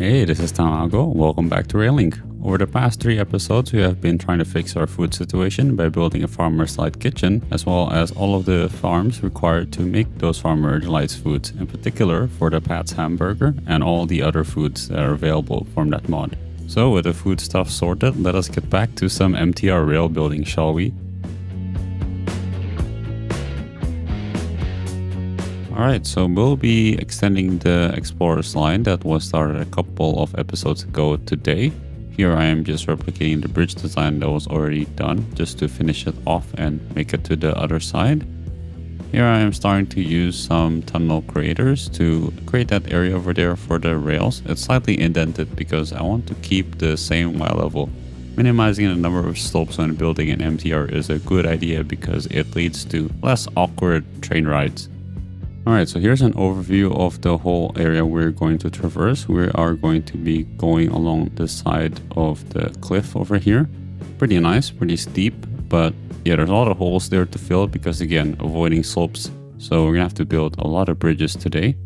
Hey, this is Tamago. Welcome back to Railing. Over the past 3 episodes, we have been trying to fix our food situation by building a farmer's delight kitchen, as well as all of the farms required to make those farmer's delight foods, in particular for the Pat's hamburger and all the other foods that are available from that mod. So with the food stuff sorted, let us get back to some MTR rail building, shall we? Alright, so we'll be extending the Explorer's line that was started a couple of episodes ago today. Here I am just replicating the bridge design that was already done, just to finish it off and make it to the other side. Here I am starting to use some tunnel creators to create that area over there for the rails. It's slightly indented because I want to keep the same Y level. Minimizing the number of slopes when building an MTR is a good idea because it leads to less awkward train rides. Alright, so here's an overview of the whole area we're going to traverse. We are going to be going along the side of the cliff over here. Pretty nice, pretty steep, but yeah, there's a lot of holes there to fill because again, avoiding slopes. So we're gonna have to build a lot of bridges today.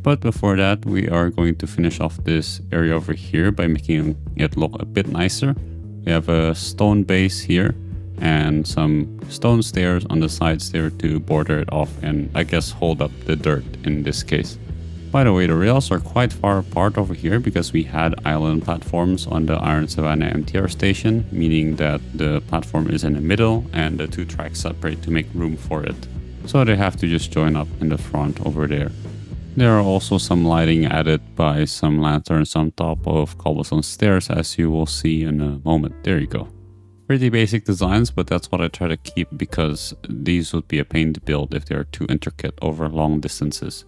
But before that, we are going to finish off this area over here by making it look a bit nicer. We have a stone base here and some stone stairs on the sides there to border it off and I guess hold up the dirt in this case. By the way, the rails are quite far apart over here because we had island platforms on the Iron Savannah MTR station, meaning that the platform is in the middle and the 2 tracks separate to make room for it. So they have to just join up in the front over there. There are also some lighting added by some lanterns on top of cobblestone stairs, as you will see in a moment. There you go. Pretty basic designs, but that's what I try to keep because these would be a pain to build if they're too intricate over long distances.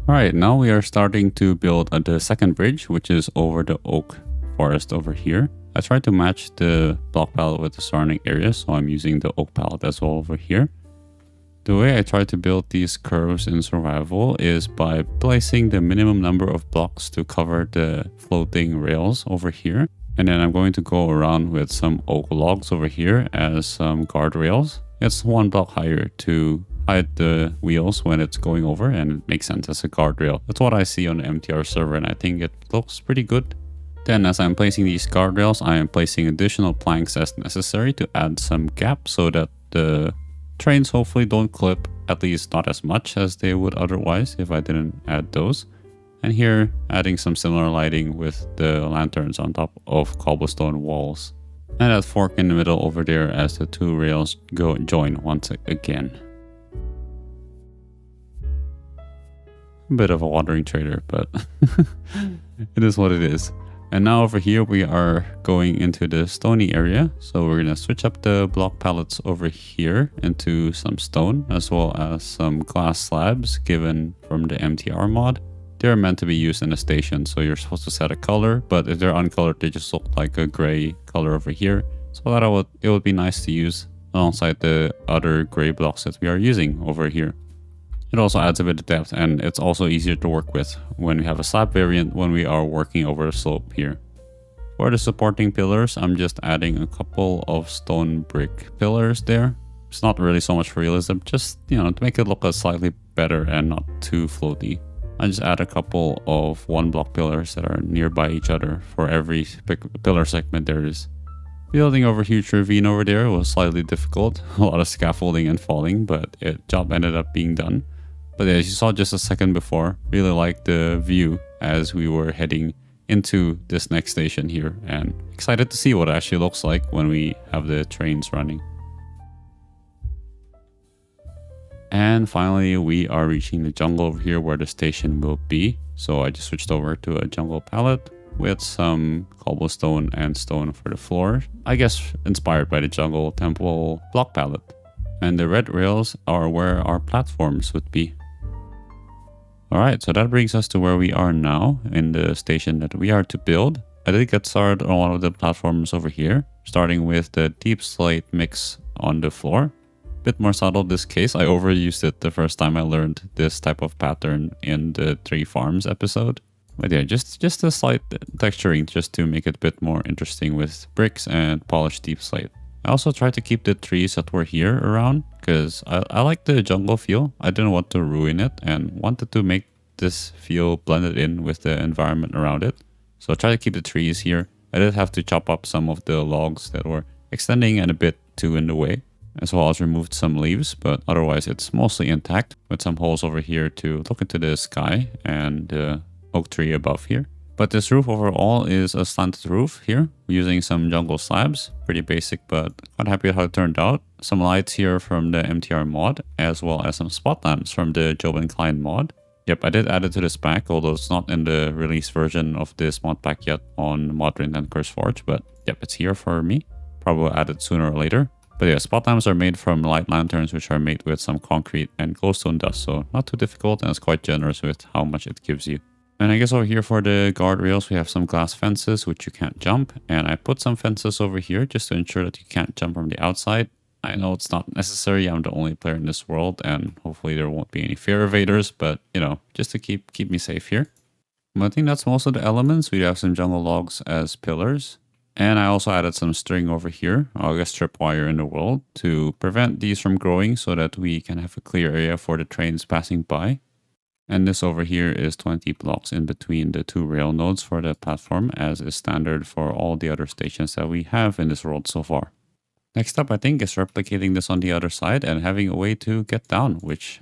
Alright, now we are starting to build the second bridge, which is over the oak forest over here. I tried to match the block palette with the surrounding area, so I'm using the oak palette as well over here. The way I try to build these curves in survival is by placing the minimum number of blocks to cover the floating rails over here. And then I'm going to go around with some oak logs over here as some guardrails. It's 1 block higher to hide the wheels when it's going over, and it makes sense as a guardrail. That's what I see on the MTR server and I think it looks pretty good. Then as I'm placing these guardrails, I am placing additional planks as necessary to add some gap so that the trains hopefully don't clip, at least not as much as they would otherwise if I didn't add those. And here, adding some similar lighting with the lanterns on top of cobblestone walls. And that fork in the middle over there as the 2 rails join once again. A bit of a watering trailer, but it is what it is. And now over here we are going into the stony area. So we're going to switch up the block palettes over here into some stone, as well as some glass slabs given from the MTR mod. They're meant to be used in a station, so you're supposed to set a color, but if they're uncolored, they just look like a gray color over here. So that it would be nice to use alongside the other gray blocks that we are using over here. It also adds a bit of depth, and it's also easier to work with when we have a slab variant when we are working over a slope here. For the supporting pillars, I'm just adding a couple of stone brick pillars there. It's not really so much for realism, just, to make it look a slightly better and not too floaty. I just add a couple of 1 block pillars that are nearby each other for every pillar segment there is. Building over a huge ravine over there was slightly difficult, a lot of scaffolding and falling, but job ended up being done. But as you saw just a second before, really liked the view as we were heading into this next station here, and excited to see what it actually looks like when we have the trains running. And finally, we are reaching the jungle over here where the station will be. So I just switched over to a jungle palette with some cobblestone and stone for the floor. I guess inspired by the jungle temple block palette. And the red rails are where our platforms would be. Alright, so that brings us to where we are now in the station that we are to build. I did get started on one of the platforms over here, starting with the deep slate mix on the floor. Bit more subtle this case. I overused it the first time I learned this type of pattern in the 3 farms episode. But yeah, just a slight texturing just to make it a bit more interesting with bricks and polished deep slate. I also tried to keep the trees that were here around because I like the jungle feel. I didn't want to ruin it and wanted to make this feel blended in with the environment around it. So I try to keep the trees here. I did have to chop up some of the logs that were extending and a bit too in the way, as well as removed some leaves, but otherwise it's mostly intact with some holes over here to look into the sky and the oak tree above here. But this roof overall is a slanted roof here using some jungle slabs. Pretty basic, but quite happy with how it turned out. Some lights here from the MTR mod, as well as some spot lamps from the Job and Klein mod. Yep, I did add it to this pack, although it's not in the release version of this mod pack yet on Modrin and CurseForge, but yep, it's here for me. Probably will add it sooner or later. But yeah, spot lamps are made from light lanterns, which are made with some concrete and glowstone dust, so not too difficult, and it's quite generous with how much it gives you. And I guess over here for the guardrails, we have some glass fences, which you can't jump. And I put some fences over here just to ensure that you can't jump from the outside. I know it's not necessary. I'm the only player in this world, and hopefully there won't be any fear evaders, but you know, just to keep me safe here. But I think that's most of the elements. We have some jungle logs as pillars. And I also added some string over here, I guess tripwire in the world, to prevent these from growing so that we can have a clear area for the trains passing by. And this over here is 20 blocks in between the two rail nodes for the platform, as is standard for all the other stations that we have in this world so far. Next up, I think, is replicating this on the other side and having a way to get down, which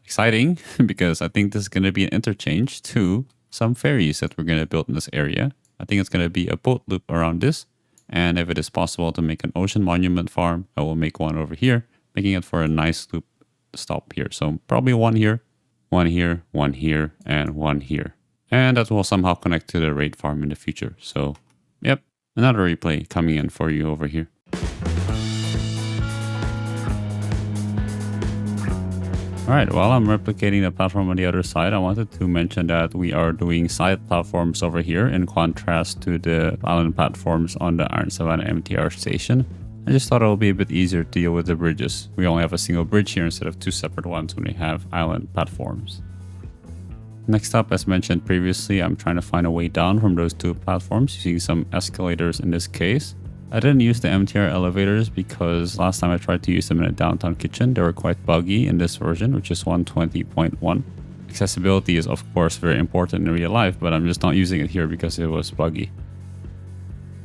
exciting because I think this is going to be an interchange to some ferries that we're going to build in this area. I think it's going to be a boat loop around this. And if it is possible to make an ocean monument farm, I will make one over here, making it for a nice loop stop here. So probably one here. One here, one here, and one here. And that will somehow connect to the raid farm in the future. So, yep, another replay coming in for you over here. Alright, while I'm replicating the platform on the other side, I wanted to mention that we are doing side platforms over here in contrast to the island platforms on the Iron Savannah MTR station. I just thought it would be a bit easier to deal with the bridges. We only have a single bridge here instead of two separate ones when we have island platforms. Next up, as mentioned previously, I'm trying to find a way down from those two platforms using some escalators in this case. I didn't use the MTR elevators because last time I tried to use them in a downtown kitchen, they were quite buggy in this version, which is 120.1. Accessibility is of course very important in real life, but I'm just not using it here because it was buggy.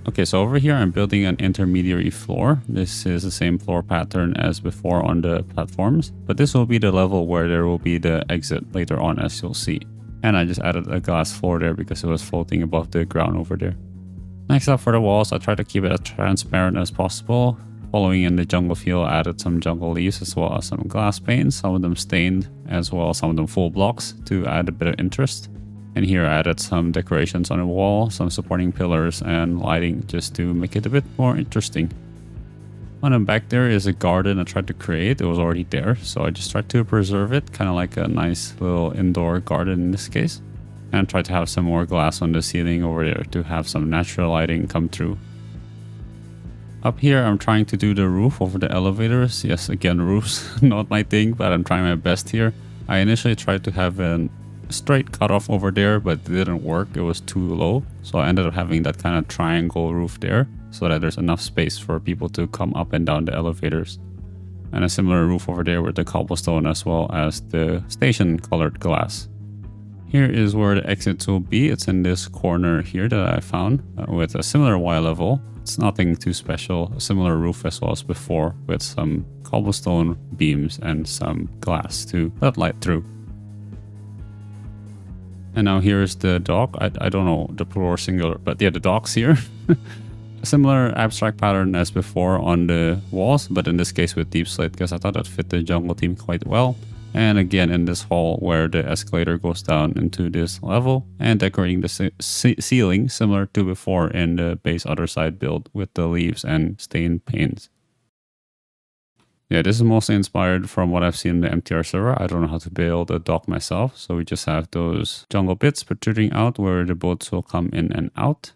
Okay, so over here I'm building an intermediary floor. This is the same floor pattern as before on the platforms, but this will be the level where there will be the exit later on, as you'll see. And I just added a glass floor there because it was floating above the ground over there. Next up for the walls, I try to keep it as transparent as possible. Following in the jungle feel, I added some jungle leaves as well as some glass panes, some of them stained as well as some of them full blocks to add a bit of interest. And here I added some decorations on the wall, some supporting pillars and lighting just to make it a bit more interesting. On the back there is a garden I tried to create. It was already there, so I just tried to preserve it, kind of like a nice little indoor garden in this case. And tried to have some more glass on the ceiling over there to have some natural lighting come through. Up here I'm trying to do the roof over the elevators. Yes, again, roofs, not my thing, but I'm trying my best here. I initially tried to have an straight cutoff over there, but it didn't work. It was too low, so I ended up having that kind of triangle roof there so that there's enough space for people to come up and down the elevators. And a similar roof over there with the cobblestone as well as the station colored glass. Here is where the exits will be. It's in this corner here that I found with a similar Y level. It's nothing too special, a similar roof as well as before with some cobblestone beams and some glass to let light through. And now here's the dock. I don't know the plural or singular, but yeah, the dock's here. A similar abstract pattern as before on the walls, but in this case with deep slate because I thought that fit the jungle theme quite well. And again in this hall where the escalator goes down into this level and decorating the ceiling similar to before in the base other side build with the leaves and stained panes. Yeah, this is mostly inspired from what I've seen in the MTR server. I don't know how to build a dock myself, so we just have those jungle bits protruding out where the boats will come in and out.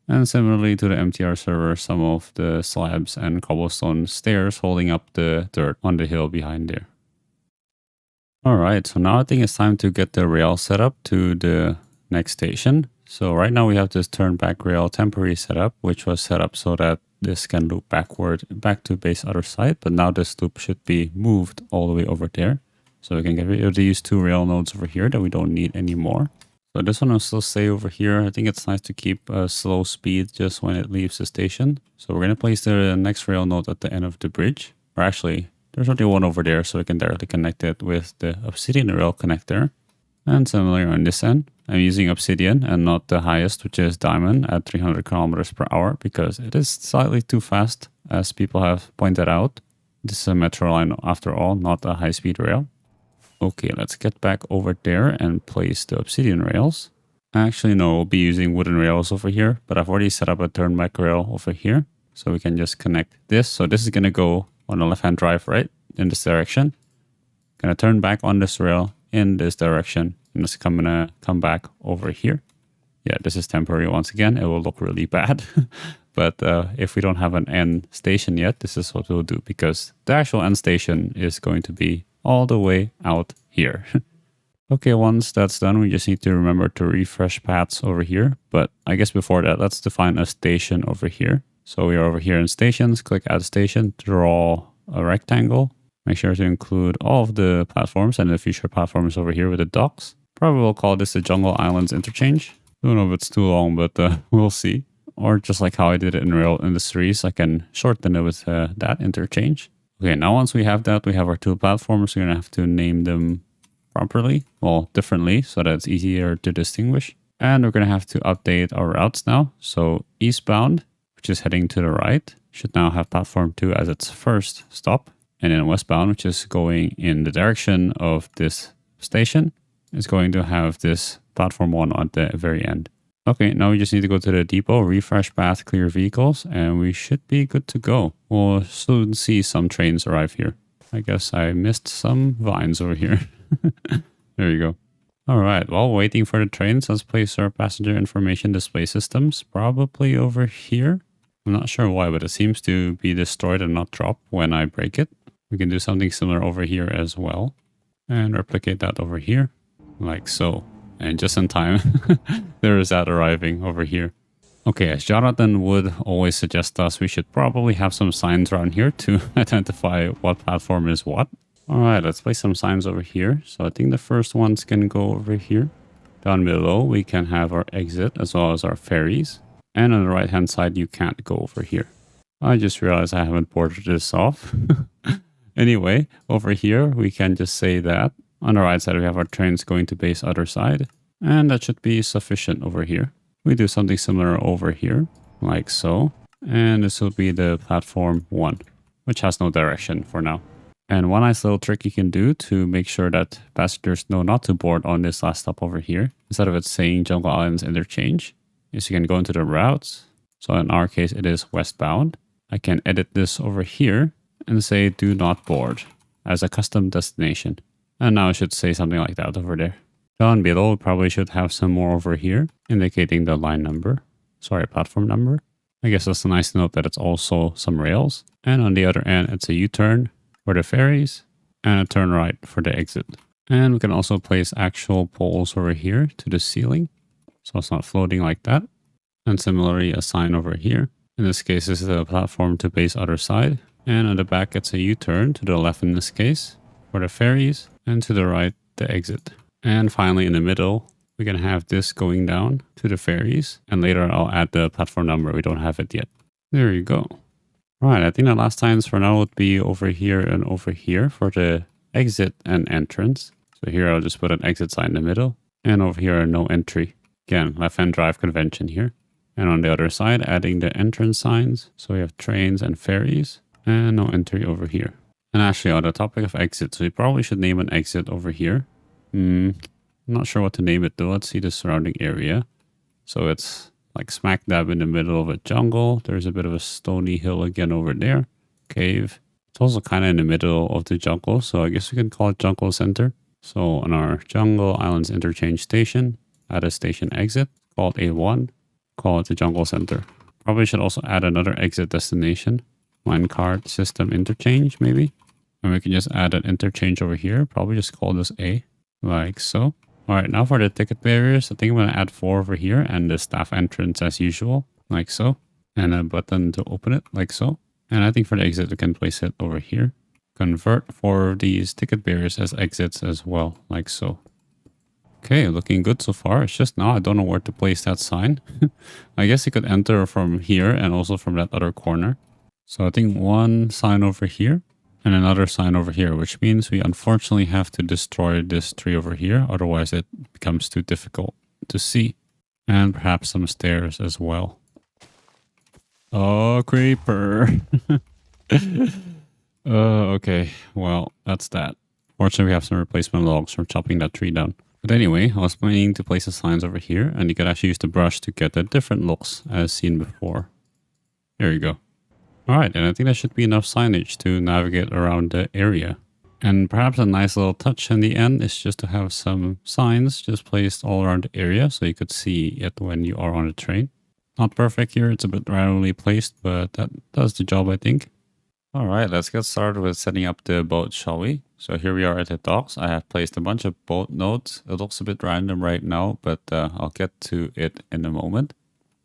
And similarly to the MTR server, some of the slabs and cobblestone stairs holding up the dirt on the hill behind there. Alright, so now I think it's time to get the rail set up to the next station. So right now we have this turn back rail temporary setup, which was set up so that this can loop backward back to base other side, but now this loop should be moved all the way over there. So we can get rid of these 2 rail nodes over here that we don't need anymore. So this one will still stay over here. I think it's nice to keep a slow speed just when it leaves the station. So we're going to place the next rail node at the end of the bridge. Or actually, there's already one over there, so we can directly connect it with the Obsidian rail connector. And similarly on this end, I'm using Obsidian and not the highest, which is Diamond at 300 kilometers per hour, because it is slightly too fast, as people have pointed out. This is a metro line after all, not a high-speed rail. Okay, let's get back over there and place the Obsidian rails. Actually, no, we'll be using wooden rails over here, but I've already set up a turnback rail over here. So we can just connect this. So this is going to go on the left-hand drive, right? In this direction. Going to turn back on this rail in this direction. And it's going to come back over here. Yeah, this is temporary once again. It will look really bad. But if we don't have an end station yet, this is what we'll do, because the actual end station is going to be all the way out here. Okay, once that's done, we just need to remember to refresh paths over here. But I guess before that, let's define a station over here. So we are over here in stations, click add station, draw a rectangle. Make sure to include all of the platforms and the future platforms over here with the docks. Probably we'll call this the Jungle Islands Interchange. Don't know if it's too long, but we'll see. Or just like how I did it in Rail Industries, I can shorten it with that interchange. Okay, now once we have that, we have our 2 platforms. We're going to have to name them properly, well, differently, so that it's easier to distinguish. And we're going to have to update our routes now. So eastbound, which is heading to the right, should now have platform 2 as its first stop. And then westbound, which is going in the direction of this station, is going to have this platform 1 at the very end. Okay, now we just need to go to the depot, refresh path, clear vehicles, and we should be good to go. We'll soon see some trains arrive here. I guess I missed some vines over here. There you go. All right, while waiting for the trains, let's place our passenger information display systems, probably over here. I'm not sure why, but it seems to be destroyed and not drop when I break it. We can do something similar over here as well. And replicate that over here, like so. And just in time, there is that arriving over here. Okay, as Jonathan would always suggest us, we should probably have some signs around here to identify what platform is what. All right, let's place some signs over here. So I think the first ones can go over here. Down below, we can have our exit as well as our ferries. And on the right-hand side, you can't go over here. I just realized I haven't boarded this off. Anyway, over here, we can just say that. On the right side, we have our trains going to base other side. And that should be sufficient over here. We do something similar over here, like so. And this will be the platform 1, which has no direction for now. And one nice little trick you can do to make sure that passengers know not to board on this last stop over here, instead of it saying Jungle Islands Interchange, is you can go into the routes. So in our case, it is westbound. I can edit this over here and say do not board as a custom destination. And now it should say something like that over there. Down below, we probably should have some more over here, indicating the line number. Sorry, platform number. I guess that's nice to note that it's also some rails. And on the other end, it's a U-turn for the ferries and a turn right for the exit. And we can also place actual poles over here to the ceiling, so it's not floating like that. And similarly, a sign over here. In this case, this is a platform to base other side. And on the back, it's a U-turn to the left in this case for the ferries, and to the right, the exit. And finally, in the middle, we can have this going down to the ferries. And later, I'll add the platform number. We don't have it yet. There you go. All right, I think the last signs for now would be over here and over here for the exit and entrance. So here, I'll just put an exit sign in the middle. And over here, no entry. Again, left-hand drive convention here. And on the other side, adding the entrance signs. So we have trains and ferries. And no entry over here. And actually, on the topic of exits, we probably should name an exit over here. I'm not sure what to name it though. Let's see the surrounding area. So it's like smack dab in the middle of a jungle. There's a bit of a stony hill again over there. Cave. It's also kind of in the middle of the jungle. So I guess we can call it Jungle Center. So on our Jungle Islands Interchange station, add a station exit called A1. Call it the Jungle Center. Probably should also add another exit destination. Minecart system interchange maybe. And we can just add an interchange over here. Probably just call this A, like so. All right, now for the ticket barriers, I think I'm going to add 4 over here and the staff entrance as usual, like so. And a button to open it, like so. And I think for the exit, we can place it over here. convert for these ticket barriers as exits as well, like so. Okay, looking good so far. It's just now I don't know where to place that sign. I guess you could enter from here and also from that other corner. So I think one sign over here and another sign over here, which means we unfortunately have to destroy this tree over here. Otherwise it becomes too difficult to see. And perhaps some stairs as well. Oh, creeper. Okay, well, that's that. Fortunately, we have some replacement logs from chopping that tree down. But anyway, I was planning to place the signs over here, and you could actually use the brush to get the different looks as seen before. There you go. Alright, and I think that should be enough signage to navigate around the area. And perhaps a nice little touch in the end is just to have some signs just placed all around the area so you could see it when you are on the train. Not perfect here, it's a bit randomly placed, but that does the job, I think. Alright, let's get started with setting up the boat, shall we? So here we are at the docks. I have placed a bunch of boat nodes. It looks a bit random right now, but I'll get to it in a moment.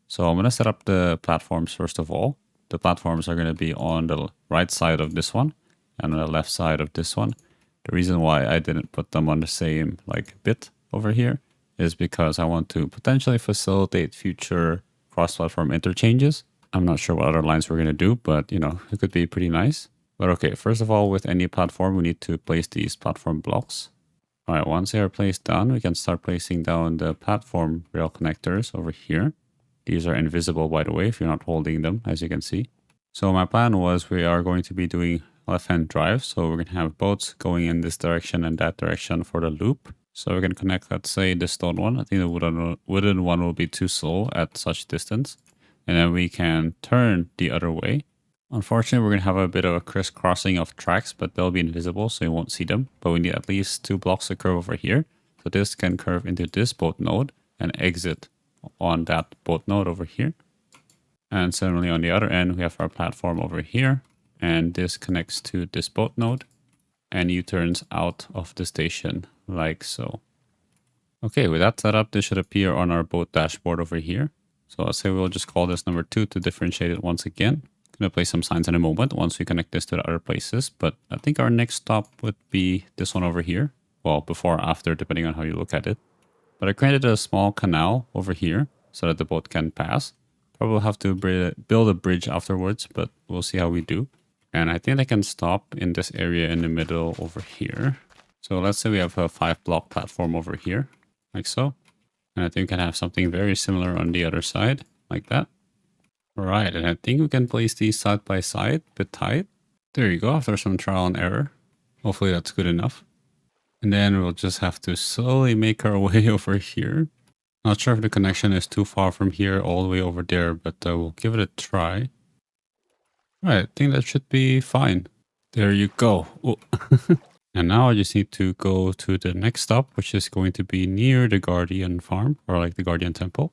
So I'm going to set up the platforms first of all. The platforms are going to be on the right side of this one and on the left side of this one. The reason why I didn't put them on the same bit over here is because I want to potentially facilitate future cross-platform interchanges. I'm not sure what other lines we're going to do, but you know, it could be pretty nice. But okay, first of all, with any platform, we need to place these platform blocks. All right, once they are placed down, we can start placing down the platform rail connectors over here. These are invisible, by the way, if you're not holding them, as you can see. So my plan was we are going to be doing left-hand drive. So we're going to have boats going in this direction and that direction for the loop. So we can connect, let's say, the stone one. I think the wooden one will be too slow at such distance. And then we can turn the other way. Unfortunately, we're going to have a bit of a crisscrossing of tracks, but they'll be invisible, so you won't see them. But we need at least 2 blocks to curve over here. So this can curve into this boat node and exit on that boat node over here. And similarly on the other end, we have our platform over here. And this connects to this boat node and U-turns out of the station like so. Okay, with that set up, this should appear on our boat dashboard over here. So I'll say we'll just call this number 2 to differentiate it once again. I'm going to place some signs in a moment once we connect this to the other places. But I think our next stop would be this one over here. Well, before or after, depending on how you look at it. But I created a small canal over here so that the boat can pass. Probably have to build a bridge afterwards, but we'll see how we do. And I think I can stop in this area in the middle over here. So let's say we have a 5-block platform over here, like so. And I think we can have something very similar on the other side, like that. All right, and I think we can place these side by side, a bit tight. There you go, after some trial and error. Hopefully that's good enough. And then we'll just have to slowly make our way over here. Not sure if the connection is too far from here all the way over there, but we'll give it a try. All right, I think that should be fine. There you go. Oh. And now I just need to go to the next stop, which is going to be near the Guardian Farm, or the Guardian Temple.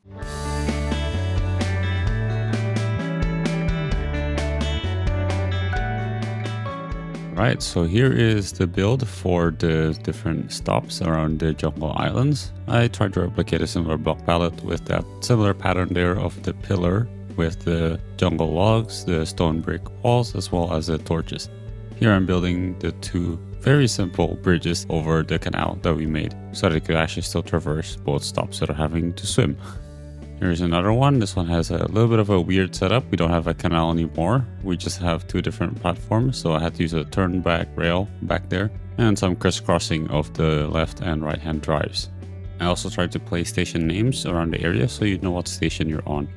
Right, so here is the build for the different stops around the Jungle Islands. I tried to replicate a similar block palette with that similar pattern there of the pillar with the jungle logs, the stone brick walls, as well as the torches. Here I'm building the 2 very simple bridges over the canal that we made so that it could actually still traverse both stops without having to swim. Here's another one. This one has a little bit of a weird setup. We don't have a canal anymore. We just have 2 different platforms. So I had to use a turn back rail back there and some crisscrossing of the left and right hand drives. I also tried to place station names around the area so you know what station you're on.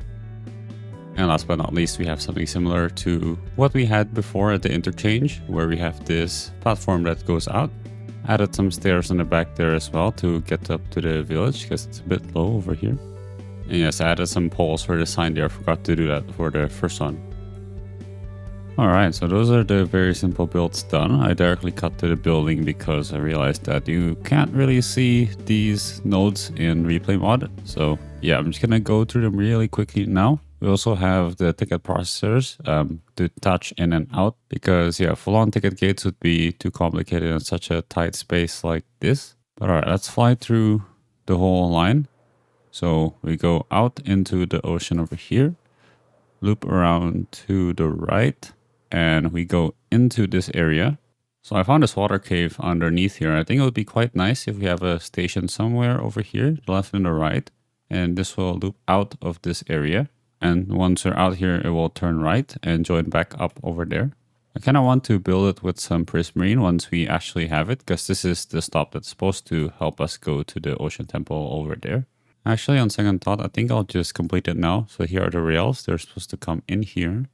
And last but not least, we have something similar to what we had before at the interchange, where we have this platform that goes out. Added some stairs in the back there as well to get up to the village because it's a bit low over here. And yes, I added some poles for the sign there. I forgot to do that for the first one. Alright, so those are the very simple builds done. I directly cut to the building because I realized that you can't really see these nodes in replay mod. So yeah, I'm just gonna go through them really quickly now. We also have the ticket processors to touch in and out because yeah, full-on ticket gates would be too complicated in such a tight space like this. But alright, let's fly through the whole line. So we go out into the ocean over here, loop around to the right, and we go into this area. So I found this water cave underneath here. I think it would be quite nice if we have a station somewhere over here, the left and the right. And this will loop out of this area. And once we're out here, it will turn right and join back up over there. I kind of want to build it with some prismarine once we actually have it, because this is the stop that's supposed to help us go to the ocean temple over there. Actually, on second thought, I think I'll just complete it now. So here are the rails. They're supposed to come in here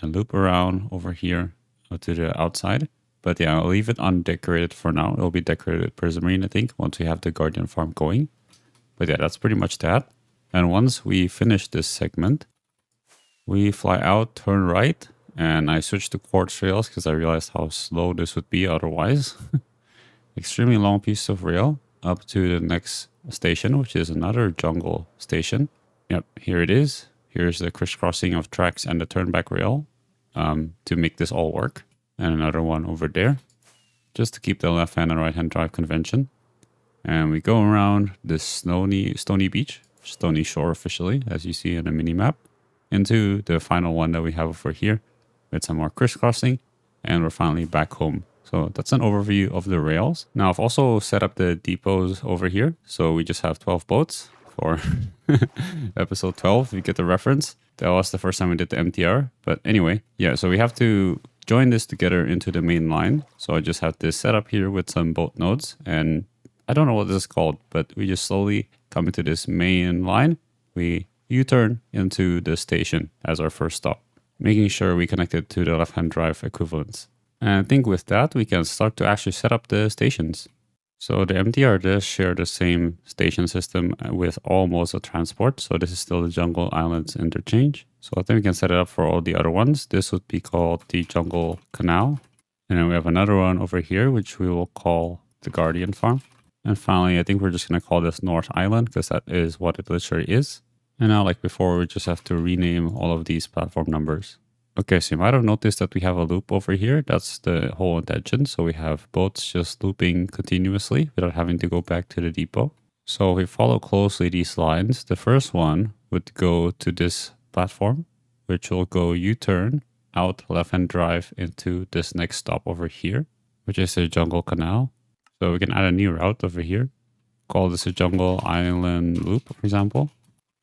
and loop around over here to the outside. But yeah, I'll leave it undecorated for now. It'll be decorated with prismarine, I think, once we have the guardian farm going. But yeah, that's pretty much that. And once we finish this segment, we fly out, turn right, and I switched to quartz rails because I realized how slow this would be otherwise. Extremely long piece of rail up to the next station, which is another jungle station. Yep, here it is. Here's the crisscrossing of tracks and the turnback rail to make this all work. And another one over there, just to keep the left hand and right hand drive convention. And we go around this stony beach, stony shore officially, as you see in the mini map, into the final one that we have over here with some more crisscrossing, and we're finally back home. So that's an overview of the rails. Now I've also set up the depots over here, so we just have 12 boats for episode 12, if you get the reference. That was the first time we did the MTR, but anyway, yeah, so we have to join this together into the main line. So I just have this set up here with some boat nodes, and I don't know what this is called, but we just slowly come into this main line. We U-turn into the station as our first stop, making sure we connect it to the left-hand drive equivalents. And I think with that, we can start to actually set up the stations. So the MTR does share the same station system with all modes of transport. So this is still the Jungle Islands Interchange. So I think we can set it up for all the other ones. This would be called the Jungle Canal. And then we have another one over here, which we will call the Guardian Farm. And finally, I think we're just going to call this North Island because that is what it literally is. And now, like before, we just have to rename all of these platform numbers. Okay, so you might have noticed that we have a loop over here. That's the whole intention. So we have boats just looping continuously without having to go back to the depot. So if we follow closely these lines, the first one would go to this platform, which will go U-turn out left-hand drive into this next stop over here, which is the Jungle Canal. So we can add a new route over here. Call this a Jungle Island Loop, for example.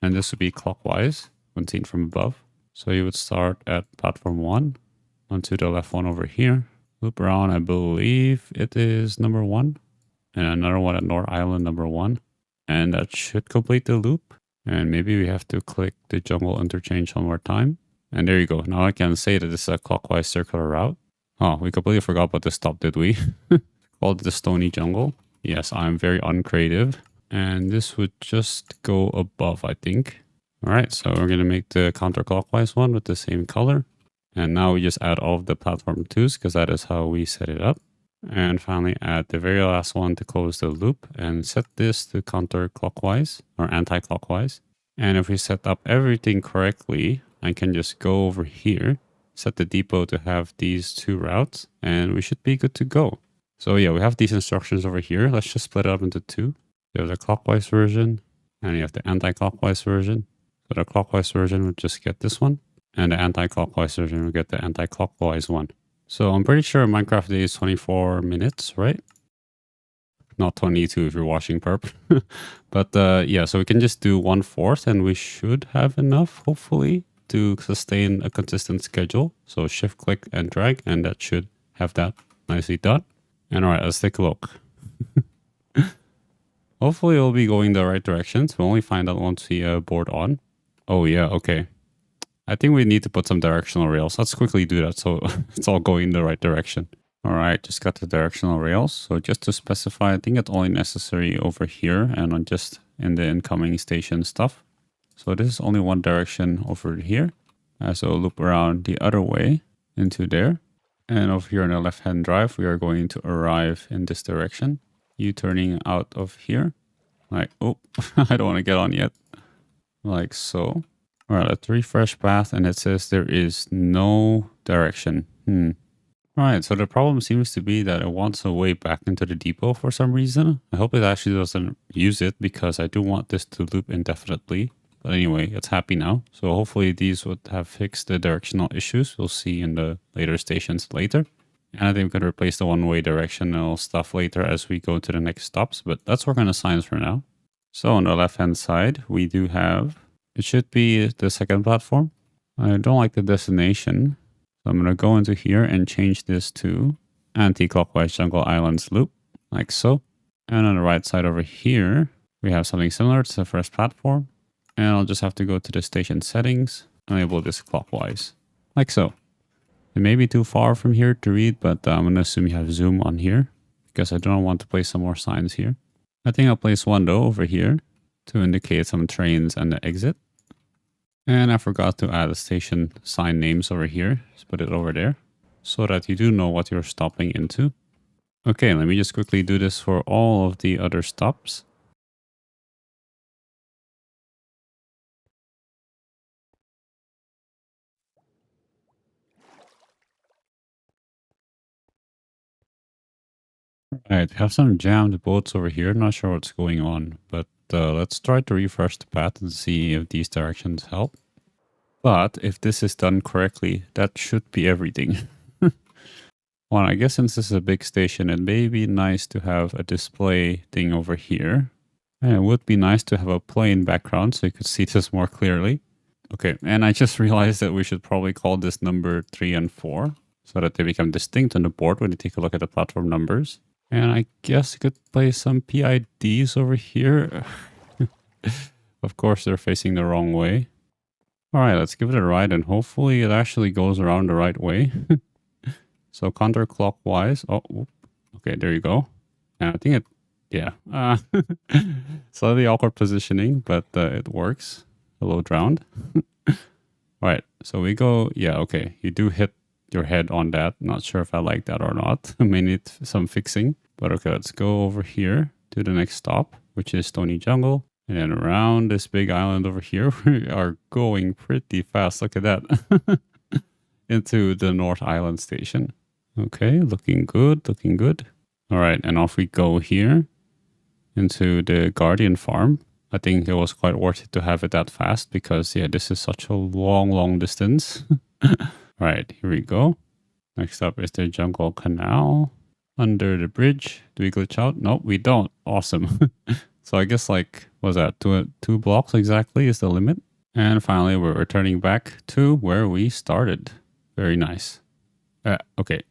And this would be clockwise when seen from above. So you would start at platform 1 onto the left one over here. Loop around, I believe it is number 1. And another one at North Island number 1. And that should complete the loop. And maybe we have to click the jungle interchange one more time. And there you go. Now I can say that this is a clockwise circular route. Oh, we completely forgot about this stop, did we? Called the Stony Jungle. Yes, I'm very uncreative. And this would just go above, I think. All right, so we're going to make the counterclockwise one with the same color. And now we just add all of the platform 2s because that is how we set it up. And finally add the very last one to close the loop and set this to counterclockwise or anti-clockwise. And if we set up everything correctly, I can just go over here, set the depot to have these 2 routes, and we should be good to go. So yeah, we have these instructions over here. Let's just split it up into 2. You have the clockwise version and you have the anti-clockwise version. So the clockwise version would just get this one, and the anti-clockwise version would get the anti-clockwise one. So I'm pretty sure Minecraft Day is 24 minutes, right? Not 22 if you're watching perp. But yeah, so we can just do 1/4 and we should have enough, hopefully, to sustain a consistent schedule. So shift click and drag, and that should have that nicely done. And all right, let's take a look. Hopefully it'll be going the right directions. We'll only find out once we board on. Oh yeah, okay. I think we need to put some directional rails. Let's quickly do that so it's all going in the right direction. All right, just got the directional rails. So just to specify, I think it's only necessary over here and on just in the incoming station stuff. So this is only one direction over here. So loop around the other way into there. And over here on the left-hand drive, we are going to arrive in this direction. U-turning out of here. Like, oh, I don't want to get on yet. Like so. All right, let's refresh path and it says there is no direction. All right, so the problem seems to be that it wants a way back into the depot for some reason. I hope it actually doesn't use it because I do want this to loop indefinitely. But anyway, it's happy now. So hopefully these would have fixed the directional issues. We'll see in the later stations later. And I think we could replace the one-way directional stuff later as we go to the next stops, but let's work on the signs for now. So on the left-hand side, we do have, it should be the second platform. I don't like the destination. So I'm going to go into here and change this to anti-clockwise Jungle Islands loop, like so. And on the right side over here, we have something similar to the first platform. And I'll just have to go to the station settings, enable this clockwise, like so. It may be too far from here to read, but I'm going to assume you have zoom on here because I don't want to place some more signs here. I think I'll place one though over here to indicate some trains and the exit. And I forgot to add a station sign names over here. Let's put it over there so that you do know what you're stopping into. Okay, let me just quickly do this for all of the other stops. Alright, we have some jammed boats over here. Not sure what's going on, but let's try to refresh the path and see if these directions help. But if this is done correctly, that should be everything. Well, I guess since this is a big station, it may be nice to have a display thing over here. And it would be nice to have a plain background so you could see this more clearly. Okay, and I just realized that we should probably call this number 3 and 4 so that they become distinct on the board when you take a look at the platform numbers. And I guess you could place some PIDs over here. Of course, they're facing the wrong way. All right, let's give it a ride and hopefully it actually goes around the right way. So counterclockwise. Oh, whoop. Okay, there you go. And I think it, yeah. Slightly awkward positioning, but it works. Hello, drowned. All right, so we go, yeah, okay. You do hit your head on that. Not sure if I like that or not. I may need some fixing. But okay, let's go over here to the next stop, which is Stony Jungle. And then around this big island over here, we are going pretty fast. Look at that. Into the North Island Station. Okay, looking good, looking good. All right, and off we go here into the Guardian Farm. I think it was quite worth it to have it that fast because, yeah, this is such a long distance. All right, here we go. Next up is the Jungle Canal. Under the bridge. Do we glitch out? No, we don't. Awesome. So I guess like, what's that? Two blocks exactly is the limit. And finally, we're returning back to where we started. Very nice. Okay.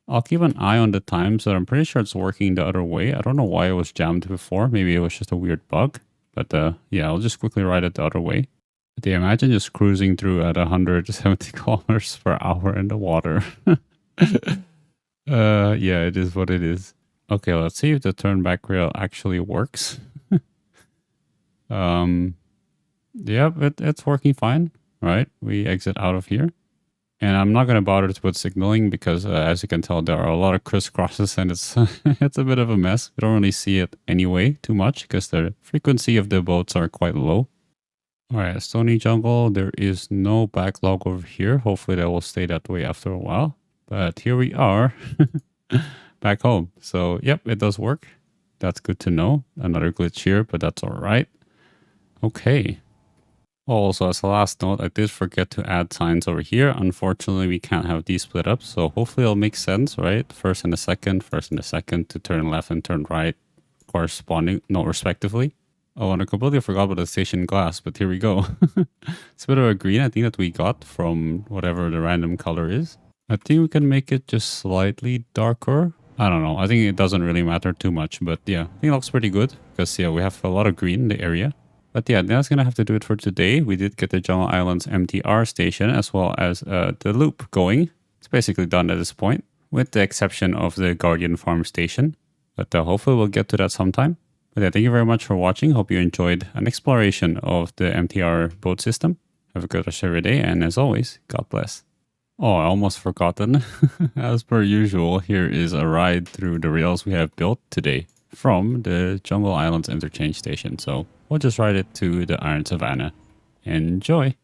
I'll keep an eye on the time, so I'm pretty sure it's working the other way. I don't know why it was jammed before. Maybe it was just a weird bug. But yeah, I'll just quickly ride it the other way. But yeah, imagine just cruising through at 170 kilometers per hour in the water. Yeah, it is what it is. Okay, let's see if the turn back rail actually works. Yeah, it's working fine. All right, we exit out of here. And I'm not going to bother to put signaling because as you can tell, there are a lot of crisscrosses and it's it's a bit of a mess. We don't really see it anyway too much because the frequency of the boats are quite low. All right, Stony Jungle, there is no backlog over here. Hopefully that will stay that way after a while. But here we are back home. So, yep, it does work. That's good to know. Another glitch here, but that's all right. Okay. Also, as a last note, I did forget to add signs over here. Unfortunately, we can't have these split up. So hopefully it'll make sense, right? First and the second to turn left and turn right corresponding, no, respectively. Oh, and I completely forgot about the station glass, but here we go. It's a bit of a green, I think, that we got from whatever the random color is. I think we can make it just slightly darker. I don't know. I think it doesn't really matter too much, but yeah, I think it looks pretty good because yeah, we have a lot of green in the area. But yeah, that's going to have to do it for today. We did get the Jungle Islands MTR station as well as the loop going. It's basically done at this point with the exception of the Guardian Farm station. But hopefully we'll get to that sometime. But yeah, thank you very much for watching. Hope you enjoyed an exploration of the MTR boat system. Have a good rest of your day. And as always, God bless. Oh, I almost forgotten. As per usual, here is a ride through the rails we have built today from the Jungle Islands Interchange station. So we'll just ride it to the Iron Savannah. Enjoy!